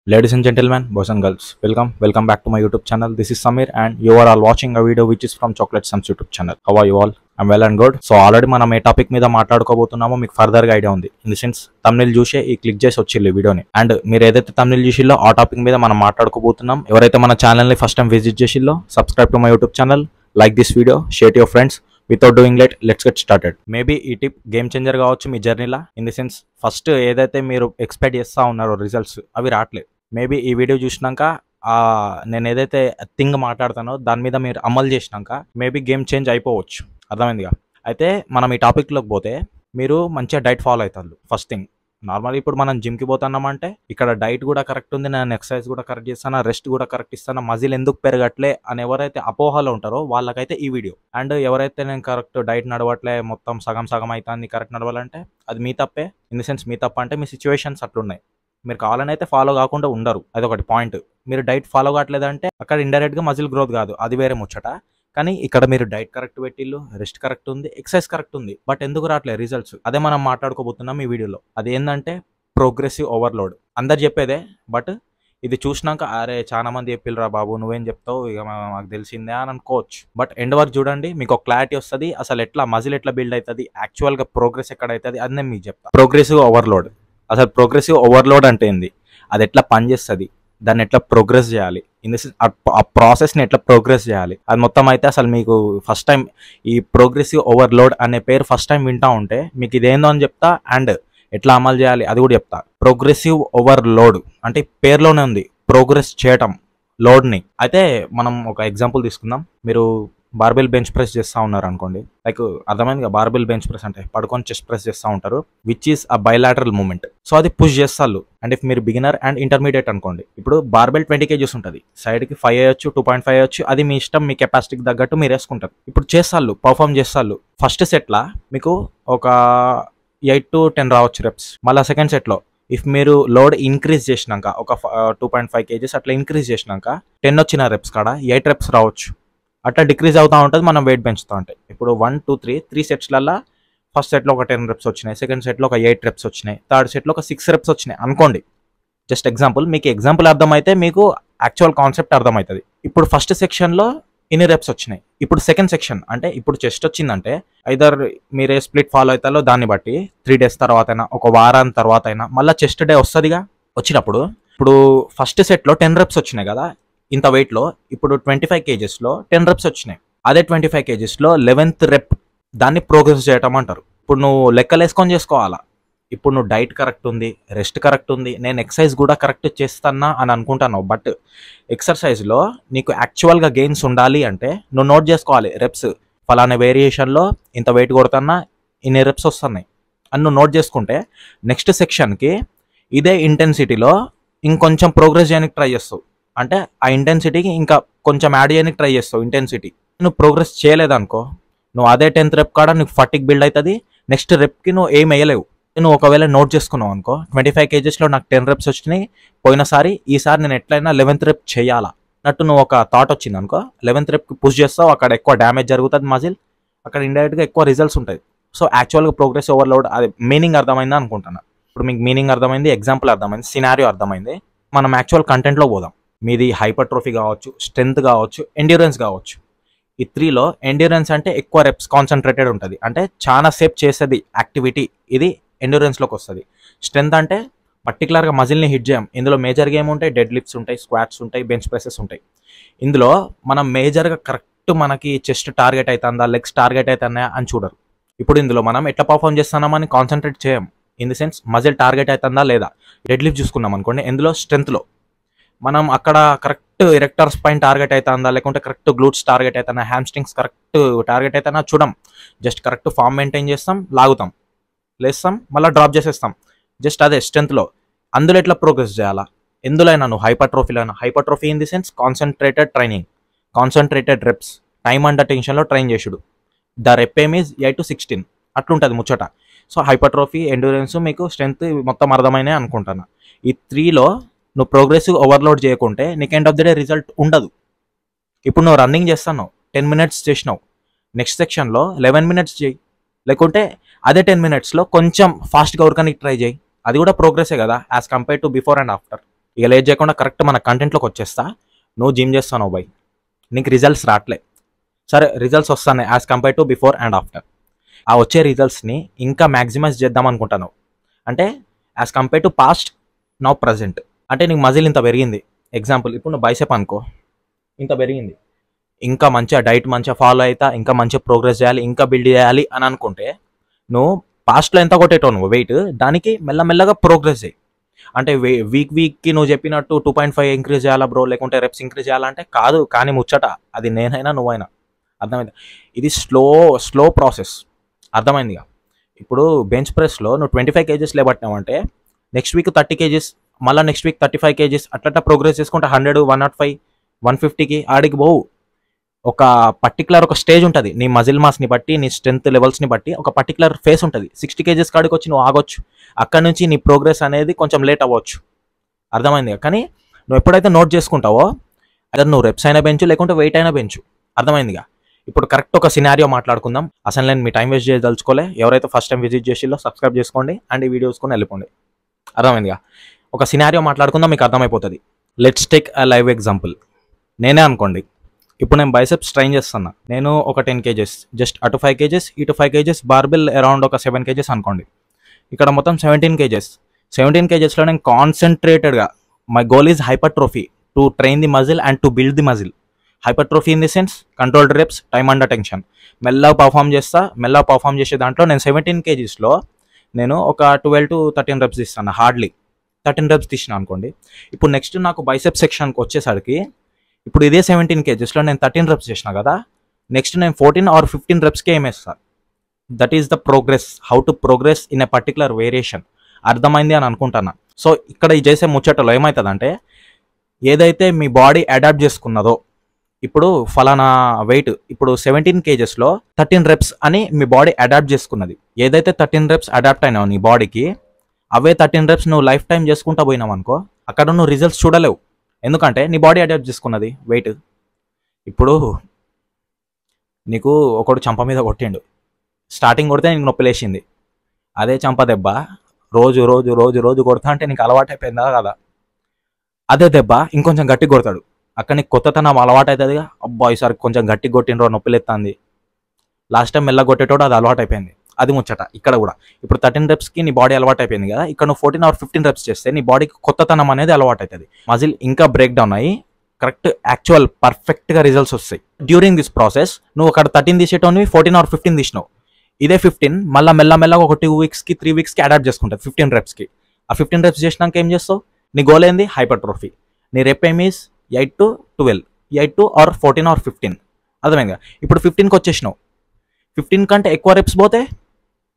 Ladies and gentlemen, boys and girls, welcome back to my YouTube channel. This is Samir and you are all watching a video which is from Chocolate Sums YouTube channel. How are you all? I'm well and good. So already మనం ఏ topic మీద మాట్లాడుకోబోతున్నామో మీకు further గా idea ఉంది. In the sense thumbnail చూసే ఈ click చేసి వచ్చిల్లు ఈ వీడియోని. అండ్ మీరు ఏదైతే తమ్నెల్ చూసిల్లో ఆ టాపిక్ మీద మనం మాట్లాడుకోబోతున్నాం. ఎవరైతే మన ఛానల్ ని ఫస్ట్ టైం విజిట్ చేసిల్లో subscribe to my YouTube channel, like this video, share to your friends. Without doing let let's get started. Maybe ఈ టిప్ గేమ్ చేంజర్ కావచ్చు మీ జర్నీలా. ఇన్ ది సెన్స్ ఫస్ట్ ఏదైతే మీరు ఎక్స్పెక్ట్ చేస్తా ఉన్నారో రిజల్ట్స్ అవి రావట్లేదు. మేబీ ఈ వీడియో చూసినాక నేను ఏదైతే థింగ్ మాట్లాడతానో దాని మీద మీరు అమలు చేసినాక మేబీ గేమ్ చేంజ్ అయిపోవచ్చు. అర్థమైందిగా? అయితే మనం ఈ టాపిక్లోకి పోతే మీరు మంచిగా డైట్ ఫాలో అవుతారు. ఫస్ట్ థింగ్, నార్మల్గా ఇప్పుడు మనం జిమ్కి పోతున్నామంటే ఇక్కడ డైట్ కూడా కరెక్ట్ ఉంది, నేను ఎక్సర్సైజ్ కూడా కరెక్ట్ చేస్తాను, రెస్ట్ కూడా కరెక్ట్ ఇస్తాను, మజిల్ ఎందుకు పెరగట్లే అని ఎవరైతే అపోహలో ఉంటారో వాళ్ళకైతే ఈ వీడియో. అండ్ ఎవరైతే నేను కరెక్ట్ డైట్ నడవట్లే, మొత్తం సగం సగం అవుతుంది కరెక్ట్ నడవాలంటే అది మీ తప్పే. ఇన్ ది సెన్స్ మీ తప్ప అంటే మీ సిచ్యువేషన్స్ అట్లున్నాయి. మీరు కావాలని అయితే ఫాలో కాకుండా ఉండరు, అదొకటి పాయింట్. మీరు డైట్ ఫాలో కావట్లేదంటే అక్కడ ఇండైరెక్ట్గా మజిల్ గ్రోత్ కాదు, అది వేరే ముచ్చట. కానీ ఇక్కడ మీరు డైట్ కరెక్ట్ పెట్టిల్లు, రెస్ట్ కరెక్ట్ ఉంది, ఎక్సర్సైజ్ కరెక్ట్ ఉంది, బట్ ఎందుకు రావట్లేదు రిజల్ట్స్? అదే మనం మాట్లాడుకోబోతున్నాం ఈ వీడియోలో. అది ఏంటంటే ప్రోగ్రెసివ్ ఓవర్లోడ్. అందరు చెప్పేదే, బట్ ఇది చూసినాక అరే చాలా మంది చెప్పిల్రా బాబు, నువ్వేం చెప్తావు, ఇక మాకు తెలిసిందే అని అనుకోవచ్చు. బట్ ఎండ్ వరకు చూడండి, మీకు ఒక క్లారిటీ వస్తుంది. అసలు ఎట్లా మజిల్ ఎట్లా బిల్డ్ అవుతుంది, యాక్చువల్గా ప్రోగ్రెస్ ఎక్కడ అవుతుంది అది నేను మీకు చెప్తాను. ప్రోగ్రెసివ్ ఓవర్లోడ్, అసలు ప్రోగ్రెసివ్ ఓవర్లోడ్ అంటే ఏంది, అది ఎట్లా పనిచేస్తుంది, దాన్ని ఎట్లా ప్రోగ్రెస్ చేయాలి, ఇన్ ది సెన్స్ ఆ ప్రాసెస్ని ఎట్లా ప్రోగ్రెస్ చేయాలి, అది మొత్తం అయితే అసలు మీకు ఫస్ట్ టైం ఈ ప్రోగ్రెసివ్ ఓవర్లోడ్ అనే పేరు ఫస్ట్ టైం వింటా ఉంటే మీకు ఇదేందో అని చెప్తా, అండ్ ఎట్లా అమలు చేయాలి అది కూడా చెప్తా. ప్రోగ్రెసివ్ ఓవర్లోడ్ అంటే పేరులోనే ఉంది, ప్రోగ్రెస్ చేయటం లోడ్ని. అయితే మనం ఒక ఎగ్జాంపుల్ తీసుకుందాం. మీరు బార్బెల్ బెంచ్ ప్రెస్ చేస్తూ ఉన్నారు అనుకోండి, లైక్ అర్థమైందిగా, బార్బెల్ బెంచ్ ప్రెస్ అంటే పడుకొని చెస్ట్ ప్రెస్ చేస్తూ ఉంటారు, which is a bilateral movement. So అది పుష్ చేస్తారు. అండ్ ఇఫ్ మీరు బిగినర్ అండ్ ఇంటర్మీడియట్ అనుకోండి, ఇప్పుడు బార్బెల్ 20 kgs ఉంటుంది, సైడ్కి 5 అయ్యొచ్చు, 2.5 అయ్యొచ్చు, అది మీ ఇష్టం, మీ కెపాసిటీకి తగ్గట్టు మీరు వేసుకుంటారు. ఇప్పుడు చేస్తారు, పర్ఫామ్ చేస్తారు. ఫస్ట్ సెట్లా మీకు ఒక 8 to 10 రావచ్చు రెప్స్. మళ్ళీ సెకండ్ సెట్లో ఇఫ్ మీరు లోడ్ ఇంక్రీజ్ చేసినాక ఒక 2.5 kgs అట్లా ఇంక్రీజ్ చేసినాక 10 వచ్చిన రెప్స్ కాడ 8 రెప్స్ రావచ్చు. అట్లా డిక్రీజ్ అవుతూ ఉంటుంది, మనం వెయిట్ పెంచుతూ ఉంటాయి. ఇప్పుడు 1 2 3 సెట్స్లలో ఫస్ట్ సెట్లో ఒక 10 రెప్స్ వచ్చినాయి, సెకండ్ సెట్లో ఒక 8 రెప్స్ వచ్చినాయి, థర్డ్ సెట్లో ఒక 6 రెప్స్ వచ్చినాయి అనుకోండి. జస్ట్ ఎగ్జాంపుల్, మీకు ఎగ్జాంపుల్ అర్థమైతే మీకు యాక్చువల్ కాన్సెప్ట్ అర్థమవుతుంది. ఇప్పుడు ఫస్ట్ సెక్షన్లో ఇన్ని రెప్స్ వచ్చినాయి. ఇప్పుడు సెకండ్ సెక్షన్ అంటే ఇప్పుడు చెస్ట్ వచ్చిందంటే ఐదర్ మీరే స్ప్లిట్ ఫాలో అవుతారో దాన్ని బట్టి 3 days తర్వాత అయినా, ఒక వారం తర్వాత అయినా మళ్ళీ చెస్ట్ డే వస్తుందిగా. వచ్చినప్పుడు ఇప్పుడు ఫస్ట్ సెట్లో 10 రెప్స్ వచ్చినాయి కదా ఇంత వెయిట్లో, ఇప్పుడు 25 kgsలో 10 రెప్స్ వచ్చినాయి. అదే 25 kgsలో 11th రెప్, దాన్ని ప్రోగ్రెస్ చేయటం అంటారు. ఇప్పుడు నువ్వు లెక్కలేసుకొని చేసుకోవాలా. ఇప్పుడు నువ్వు డైట్ కరెక్ట్ ఉంది, రెస్ట్ కరెక్ట్ ఉంది, నేను ఎక్సర్సైజ్ కూడా కరెక్ట్ చేస్తానా అని అనుకుంటాను, బట్ ఎక్సర్సైజ్లో నీకు యాక్చువల్గా గెయిన్స్ ఉండాలి అంటే నువ్వు నోట్ చేసుకోవాలి. రెప్స్ ఫలానా వేరియేషన్లో ఇంత వెయిట్ కొడుతున్నా ఇన్ని రెప్స్ వస్తున్నాయి అని నువ్వు నోట్ చేసుకుంటే నెక్స్ట్ సెక్షన్కి ఇదే ఇంటెన్సిటీలో ఇంకొంచెం ప్రోగ్రెస్ చేయడానికి ట్రై చేస్తావు. అంటే ఆ ఇంటెన్సిటీకి ఇంకా కొంచెం యాడ్ చేయడానికి ట్రై చేస్తావు ఇంటెన్సిటీ. నువ్వు ప్రోగ్రెస్ చేయలేదనుకో, నువ్వు అదే 10th రెప్ కాడ నీకు ఫటిక్ బిల్డ్ అవుతుంది, నెక్స్ట్ రెప్కి నువ్వు ఏం వేయలేవు. నువ్వు ఒకవేళ నోట్ చేసుకున్నావు అనుకో, 25 kgsలో నాకు 10 రెప్స్ వచ్చినాయి పోయినసారి, ఈసారి నేను ఎట్లయినా 11th రెప్ చేయాలా అన్నట్టు నువ్వు ఒక థాట్ వచ్చింది అనుకో, 11th రెప్కి పుష్ చేస్తావు, అక్కడ ఎక్కువ డ్యామేజ్ జరుగుతుంది మజిల్, అక్కడ ఇండైరెక్ట్గా ఎక్కువ రిజల్ట్స్ ఉంటాయి. సో యాక్చువల్గా ప్రోగ్రెస్ ఓవర్లోడ్ అది మీనింగ్ అర్థమైందా అనుకుంటున్నా. ఇప్పుడు మీకు మీనింగ్ అర్థమైంది, ఎగ్జాంపుల్ అర్థమైంది, సినారియో అర్థమైంది. మనం యాక్చువల్ కంటెంట్లో పోదాం. మీది హైపర్ట్రోఫీ కావచ్చు, స్ట్రెంత్ కావచ్చు, ఎండ్యూరెన్స్ కావచ్చు. ఈ 3లో ఎండ్యూరెన్స్ అంటే ఎక్కువ రెప్స్ కాన్సన్ట్రేటెడ్ ఉంటుంది, అంటే చాలా సేపు చేసేది యాక్టివిటీ, ఇది ఎండ్యూరెన్స్లోకి వస్తుంది. స్ట్రెంత్ అంటే పర్టికులర్గా మజిల్ని హిట్ చేయం. ఇందులో మేజర్గా ఏముంటాయి, డెడ్ లిఫ్ట్స్ ఉంటాయి, స్క్వాట్స్ ఉంటాయి, బెంచ్ ప్రెసెస్ ఉంటాయి. ఇందులో మనం మేజర్గా కరెక్ట్ మనకి చెస్ట్ టార్గెట్ అవుతుందా, లెగ్స్ టార్గెట్ అవుతున్నాయా అని చూడరు. ఇప్పుడు ఇందులో మనం ఎట్లా పర్ఫామ్ చేస్తున్నామని కాన్సన్ట్రేట్ చేయం. In the sense muscle target అవుతుందా లేదా. డెడ్ లిఫ్ట్ చూసుకున్నాం అనుకోండి, ఇందులో స్ట్రెంత్లో మనం అక్కడ కరెక్ట్ ఎరెక్టర్ స్పైన్ టార్గెట్ అవుతుందా, లేకుంటే కరెక్ట్ గ్లూట్స్ టార్గెట్ అవుతున్నా, హ్యామ్స్ట్రింగ్స్ కరెక్ట్ టార్గెట్ అవుతున్నా చూడం. జస్ట్ కరెక్ట్ ఫామ్ మెయింటైన్ చేస్తాం, లాగుతాం, లేస్తాం, మళ్ళీ డ్రాప్ చేసేస్తాం. జస్ట్ అదే స్ట్రెంత్లో. అందులో ఎట్లా ప్రోగ్రెస్ చేయాలా, ఎందులోైనా నువ్వు హైపర్ట్రోఫీలో, hypertrophy in the sense concentrated training, concentrated reps, time under టెన్షన్లో ట్రైన్ చేసుడు. The rep aim is 8 to 16 అట్లుంటుంది ముచ్చట. సో హైపర్ట్రోఫీ, ఎండ్యూరెన్స్, మీకు స్ట్రెంత్ మొత్తం అర్థమైనా అనుకుంటున్నా. ఈ 3లో నువ్వు ప్రోగ్రెసివ్ ఓవర్లోడ్ చేయకుంటే నీకు end of the day result ఉండదు. ఇప్పుడు నువ్వు రన్నింగ్ చేస్తున్నావు, 10 minutes చేసినావు, నెక్స్ట్ సెక్షన్లో 11 minutes చేయి, లేకుంటే అదే 10 minutesలో కొంచెం ఫాస్ట్గా ఉరకనికి ట్రై చేయి, అది కూడా ప్రోగ్రెసే కదా as compare to before and after. ఇక లేట్ చేయకుండా కరెక్ట్ మన కంటెంట్లోకి వచ్చేస్తా. నువ్వు జిమ్ చేస్తావు బై, నీకు రిజల్ట్స్ రావట్లే, సరే రిజల్ట్స్ వస్తాయి as compare to before and after. ఆ వచ్చే రిజల్ట్స్ని ఇంకా మ్యాక్సిమైజ్ చేద్దాం అనుకుంటాను. అంటే as compare to past now present. అంటే నీకు మజిల్ ఇంత పెరిగింది, ఎగ్జాంపుల్ ఇప్పుడు నువ్వు బైసెప్ అనుకో, ఇంత పెరిగింది, ఇంకా మంచిగా డైట్ మంచిగా ఫాలో అవుతా, ఇంకా మంచిగా ప్రోగ్రెస్ చేయాలి, ఇంకా బిల్డ్ చేయాలి అని అనుకుంటే నువ్వు పాస్ట్లో ఎంత కొట్టేటావు నువ్వు వెయిట్, దానికి మెల్లమెల్లగా ప్రోగ్రెస్ చేయి. అంటే వీక్కి నువ్వు చెప్పినట్టు 2.5 ఇంక్రీజ్ చేయాలా బ్రో, లేకుంటే రెప్స్ ఇంక్రీజ్ చేయాలంటే కాదు. కానీ ముచ్చట అది నేనైనా నువ్వైనా, అర్థమైంది? ఇది స్లో ప్రాసెస్, అర్థమైందిగా. ఇప్పుడు బెంచ్ ప్రెస్లో నువ్వు 25 kgs లేబట్టినావు అంటే నెక్స్ట్ వీక్ 30 kgs, మళ్ళీ నెక్స్ట్ వీక్ 35 kgs, అట్లా ప్రోగ్రెస్ చేసుకుంటే 100, 105, 150కి ఆడికి పోవు. ఒక పర్టికులర్ ఒక స్టేజ్ ఉంటుంది నీ మజిల్ మాస్ని బట్టి, నీ స్ట్రెంత్ లెవెల్స్ని బట్టి ఒక పర్టికులర్ ఫేస్ ఉంటుంది. 60 kgs కాడికి వచ్చి నువ్వు ఆగొచ్చు, అక్కడ నుంచి నీ ప్రోగ్రెస్ అనేది కొంచెం లేట్ అవ్వచ్చు, అర్థమైంది? కానీ నువ్వు ఎప్పుడైతే నోట్ చేసుకుంటావో అదే నువ్వు రెప్స్ అయినా పెంచు, లేకుంటే వెయిట్ అయినా పెంచు, అర్థమైందిగా. ఇప్పుడు కరెక్ట్ ఒక సినారియో మాట్లాడుకుందాం. అసలు నేను మీ టైం వేస్ట్ చేయదలుచుకోలే. ఎవరైతే ఫస్ట్ టైం విజిట్ చేసిల్లో సబ్స్క్రైబ్ చేసుకోండి అండ్ ఈ వీడియోస్ కొని వెళ్ళిపోండి, అర్థమైందిగా. ఒక సినారియో మాట్లాడుకుందాం, మీకు అర్థమైపోతుంది. Let's take a live example. నేనే అనుకోండి, ఇప్పుడు నేను బైసెప్స్ ట్రైన్ చేస్తున్నా. నేను ఒక 10 kgs, జస్ట్ అటు 5 kgs ఇటు 5 kgs, బార్బెల్ అరౌండ్ ఒక 7 kgs అనుకోండి. ఇక్కడ మొత్తం 17 kgs. 17 kgsలో నేను కాన్సన్ట్రేటెడ్గా, my goal is hypertrophy, to train the muscle and to build the muscle. Hypertrophy in the sense controlled reps, time under tension, మెల్లగా పర్ఫామ్ చేసే దాంట్లో నేను 17 kgsలో నేను ఒక 12 to 13 reps తీస్తాను, హార్డ్లీ 13 reps తీసిన అనుకోండి. ఇప్పుడు నెక్స్ట్ నాకు బైసెప్ సెక్షన్కి వచ్చేసరికి ఇప్పుడు ఇదే 17 kgsలో నేను 13 reps చేసిన కదా, నెక్స్ట్ నేను 14 or 15 repsకే ఏమేస్తాను. That is the progress, how to progress in a particular variation. అర్థమైంది అని అనుకుంటున్నా. సో ఇక్కడ ఈ చేసే ముచ్చటలో ఏమవుతుందంటే, ఏదైతే మీ బాడీ అడాప్ట్ చేసుకున్నదో, ఇప్పుడు ఫలానా వెయిట్ ఇప్పుడు 17 kgsలో 13 reps అని మీ బాడీ అడాప్ట్ చేసుకున్నది. ఏదైతే 13 reps అడాప్ట్ అయినావు నీ బాడీకి, అవే 13 reps నువ్వు లైఫ్ టైం చేసుకుంటా పోయినావు అనుకో, అక్కడ నువ్వు రిజల్ట్స్ చూడలేవు. ఎందుకంటే నీ బాడీ అడాప్ట్ చేసుకున్నది వెయిట్. ఇప్పుడు నీకు ఒకడు చంప మీద కొట్టిండు, స్టార్టింగ్ కొడితే నీకు నొప్పి లేచింది. అదే చంప దెబ్బ రోజు రోజు రోజు రోజు కొడతా అంటే నీకు అలవాటు అయిపోయిందా కదా. అదే దెబ్బ ఇంకొంచెం గట్టి కొడతాడు, అక్కడ నీకు కొత్తతనం అలవాటు అవుతుందిగా. అబ్బా ఈసారి కొంచెం గట్టి కొట్టిండ్రో, నొప్పి లేస్తుంది. లాస్ట్ టైం మెల్ల కొట్టేటోడు అది అలవాటు అయిపోయింది. అది ముచ్చట ఇక్కడ కూడా. ఇప్పుడు 13 repsకి నీ బాడీ అలవాటు అయిపోయింది కదా, ఇక్కడ నువ్వు 14 or 15 reps చేస్తే నీ బాడీకి కొత్తతనం అనేది అలవాటు అవుతుంది. మజిల్ ఇంకా బ్రేక్ డౌన్ అయ్యి కరెక్ట్ యాక్చువల్ పర్ఫెక్ట్గా రిజల్ట్స్ వస్తాయి. డ్యూరింగ్ దిస్ ప్రాసెస్ నువ్వు అక్కడ 13 తీసేటోనివి 14 or 15 తీసినావు. ఇదే 15 మళ్ళీ మెల్లమెల్లగా ఒక 2 weeksకి 3 weeksకి అడాప్ట్ చేసుకుంటుంది 15 repsకి. ఆ 15 reps చేసినాక ఏం చేస్తావు? నీ గోల్ ఏంది? హైపర్ట్రోఫీ. నీ రెప్ ఏం is 8 to 12, 8 to or 14 or 15, అర్థమైందిగా. ఇప్పుడు 15కి వచ్చేసినావు. 15 కంటే ఎక్కువ రెప్స్ పోతే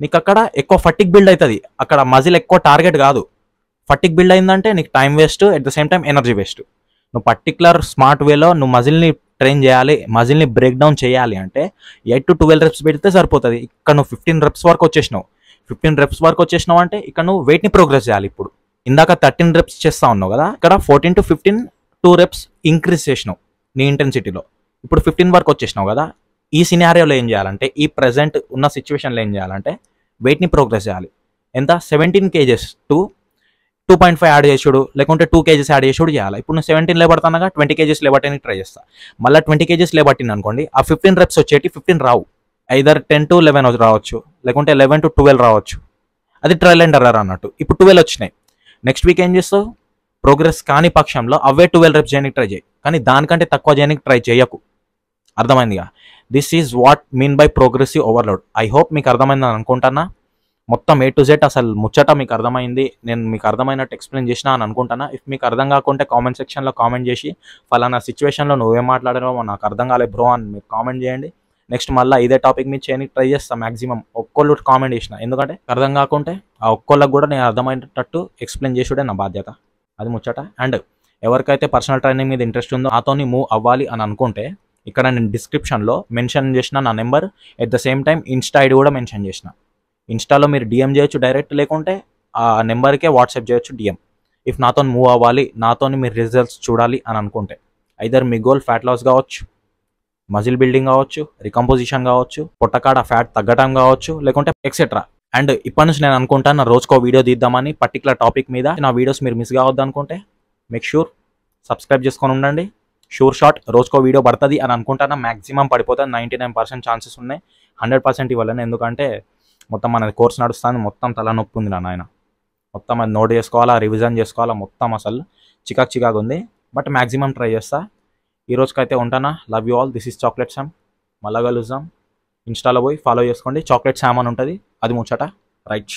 నీకు అక్కడ ఎక్కువ ఫటిక్ బిల్డ్ అవుతుంది. అక్కడ మజిల్ ఎక్కువ టార్గెట్ కాదు. ఫటిక్ బిల్డ్ అయిందంటే నీకు time waste, at the same time energy waste. నువ్వు పర్టికులర్ స్మార్ట్ వేలో నువ్వు మజిల్ని ట్రైన్ చేయాలి, మజిల్ని బ్రేక్ డౌన్ చేయాలి అంటే 8 to 12 reps పెడితే సరిపోతుంది. ఇక్కడ నువ్వు 15 reps వరకు వచ్చేసినావు. 15 reps వరకు వచ్చేసినావు అంటే ఇక్కడ నువ్వు వెయిట్ని ప్రోగ్రెస్ చేయాలి. ఇప్పుడు ఇందాక 13 reps చేస్తా ఉన్నావు కదా, ఇక్కడ 14 to 15 2 reps ఇంక్రీజ్ చేసినావు నీ ఇంటెన్సిటీలో. ఇప్పుడు 15 వరకు వచ్చేసినావు కదా. ఈ సినారియోలో ఏం చేయాలంటే, ఈ ప్రెజెంట్ ఉన్న సిచ్యువేషన్లో ఏం చేయాలంటే వెయిట్ని ప్రోగ్రెస్ చేయాలి. ఎంత? 17 kgs టు 2.5 యాడ్ చేసుడు, లేకుంటే 2 kgs యాడ్ చేసుడు చేయాలి. ఇప్పుడు నేను 17 లేబడతానగా 20 kgs లేబట్టడానికి ట్రై చేస్తా. మళ్ళీ 20 kgs లేబట్టింది అనుకోండి, ఆ 15 reps వచ్చేటి 15 రావు. ఐదర్ 10 to 11 రావచ్చు, లేకుంటే 11 to 12 రావచ్చు. అది ట్రయల్ అండ్ ఎర్రర్ అన్నట్టు. ఇప్పుడు 12 వచ్చినాయి. నెక్స్ట్ వీక్ ఏం చేస్తావు? ప్రోగ్రెస్ కాని పక్షంలో అవే 12 reps చేయడానికి ట్రై చేయి, కానీ దానికంటే తక్కువ చేయడానికి ట్రై చేయకు, అర్థమైందిగా. This is what mean by progressive overload. I hope మీకు అర్థమైందని అనుకుంటున్నా. మొత్తం A to Z అసలు ముచ్చట మీకు అర్థమైంది, నేను మీకు అర్థమైనట్టు ఎక్స్ప్లెయిన్ చేసినా అని అనుకుంటున్నా. ఇఫ్ మీకు అర్థం కాకుంటే కామెంట్ సెక్షన్లో కామెంట్ చేసి ఫలానా సిచ్యువేషన్లో నువ్వేం మాట్లాడారో నాకు అర్థం కాలే బ్రో అని మీరు కామెంట్ చేయండి. నెక్స్ట్ మళ్ళీ ఇదే టాపిక్ మీద చేయడానికి ట్రై చేస్తాను మ్యాక్సిమం. ఒక్కోళ్ళు కామెంట్ చేసిన, ఎందుకంటే అర్థం కాకుంటే ఆ ఒక్కోళ్ళకి కూడా నేను అర్థమయ్యేటట్టు ఎక్స్ప్లెయిన్ చేసుడే నా బాధ్యత. అది ముచ్చట. అండ్ ఎవరికైతే పర్సనల్ ట్రైనింగ్ మీద ఇంట్రెస్ట్ ఉందో నాతోని మూవ్ అవ్వాలి అని అనుకుంటే, ఇక్కడ నేను డిస్క్రిప్షన్లో మెన్షన్ చేసిన నా number, at the same time Insta ID కూడా మెన్షన్ చేసిన. ఇన్స్టాలో మీరు డిఎం చేయొచ్చు డైరెక్ట్, లేకుంటే ఆ నెంబర్కే వాట్సాప్ చేయొచ్చు డిఎం. ఇఫ్ నాతో మూవ్ అవ్వాలి, నాతో మీరు రిజల్ట్స్ చూడాలి అని అనుకుంటే, ఐదర్ మీ గోల్ ఫ్యాట్ లాస్ కావచ్చు, మజిల్ బిల్డింగ్ కావచ్చు, రికంపోజిషన్ కావచ్చు, పొట్టకాడ ఫ్యాట్ తగ్గడం కావచ్చు, లేకుంటే ఎక్సెట్రా. అండ్ ఇప్పటి నుంచి నేను అనుకుంటాను రోజుకో వీడియో తీద్దామని పర్టికులర్ టాపిక్ మీద. నా వీడియోస్ మీరు మిస్ కావద్దు అనుకుంటే మేక్ షూర్ సబ్స్క్రైబ్ చేసుకొని ఉండండి. షూర్ షాట్ రోజుకో వీడియో పడుతుంది అని అనుకుంటాను. మ్యాక్సిమం పడిపోతుంది, 99% ఛాన్సెస్ ఉన్నాయి. 100% ఇవ్వలేను, ఎందుకంటే మొత్తం మనది కోర్స్ నడుస్తుంది. మొత్తం తలనొప్పి ఉంది నాయన. మొత్తం అది నోట్ చేసుకోవాలా, రివిజన్ చేసుకోవాలా, మొత్తం అసలు చికాకు ఉంది. బట్ మ్యాక్సిమం ట్రై చేస్తా. ఈ రోజుకైతే ఉంటానా. Love you all. This is chocolate Sam. మళ్ళా కలుద్దాం. ఇన్స్టాలో పోయి ఫాలో చేసుకోండి. చాక్లెట్ శామ్ అని ఉంటుంది, అది ముచ్చట. రైట్.